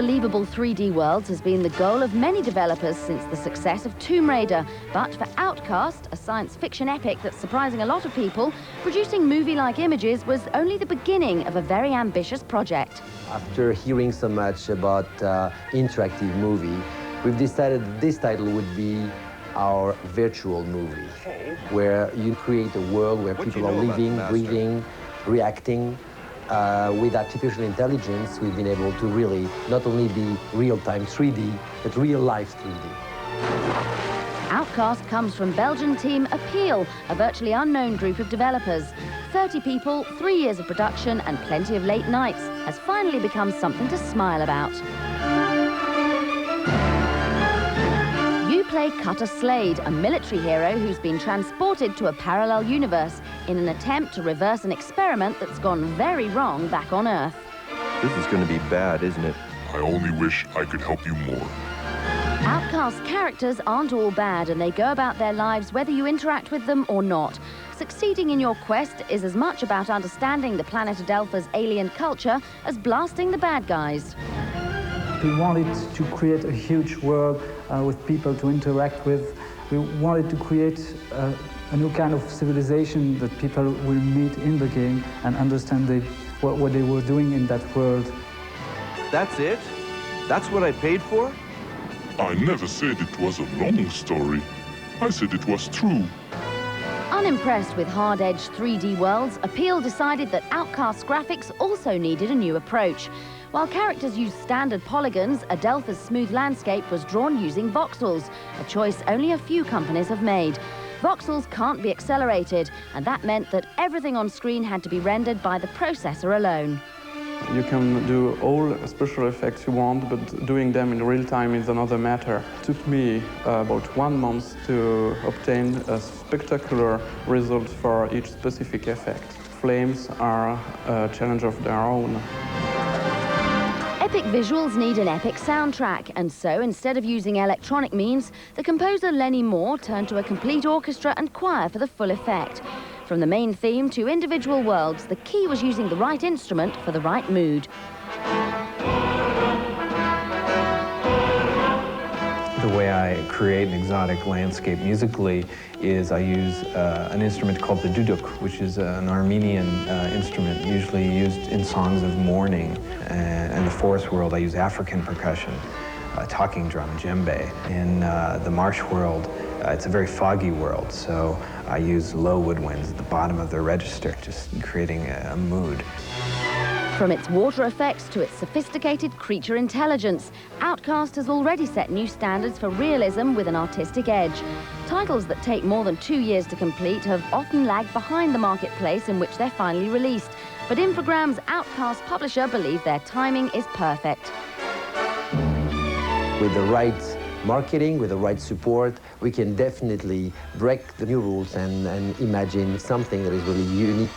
unbelievable 3D worlds has been the goal of many developers since the success of Tomb Raider. But for Outcast, a science fiction epic that's surprising a lot of people, producing movie-like images was only the beginning of a very ambitious project. After hearing so much about interactive movie, we've decided that this title would be our virtual movie, where you create a world where people are living, breathing, reacting. With artificial intelligence, we've been able to really not only be real-time 3D, but real-life 3D. Outcast comes from Belgian team Appeal, a virtually unknown group of developers. 30 people, 3 years of production, and plenty of late nights has finally become something to smile about. You play Cutter Slade, a military hero who's been transported to a parallel universe in an attempt to reverse an experiment that's gone very wrong back on Earth. This is going to be bad, isn't it? I only wish I could help you more. Outcast characters aren't all bad, and they go about their lives whether you interact with them or not. Succeeding in your quest is as much about understanding the planet Adelpha's alien culture as blasting the bad guys. We wanted to create a huge world with people to interact with. We wanted to create a new kind of civilization that people will meet in the game and understand what they were doing in that world. That's it? That's what I paid for? I never said it was a long story. I said it was true. Unimpressed with hard-edged 3D worlds, Appeal decided that Outcast graphics also needed a new approach. While characters used standard polygons, Adelpha's smooth landscape was drawn using voxels, a choice only a few companies have made. Voxels can't be accelerated, and that meant that everything on screen had to be rendered by the processor alone. You can do all special effects you want, but doing them in real time is another matter. It took me about 1 month to obtain a spectacular result for each specific effect. Flames are a challenge of their own. Epic visuals need an epic soundtrack, and so instead of using electronic means, the composer Lenny Moore turned to a complete orchestra and choir for the full effect. From the main theme to individual worlds, the key was using the right instrument for the right mood. The way I create an exotic landscape musically is I use an instrument called the duduk, which is an Armenian instrument usually used in songs of mourning. And in the forest world, I use African percussion, talking drum, djembe. In the marsh world, it's a very foggy world, so I use low woodwinds at the bottom of the register, just creating a mood. From its water effects to its sophisticated creature intelligence, Outcast has already set new standards for realism with an artistic edge. Titles that take more than 2 years to complete have often lagged behind the marketplace in which they're finally released. But Infogram's Outcast publisher believe their timing is perfect. With the right marketing, with the right support, we can definitely break the new rules and imagine something that is really unique.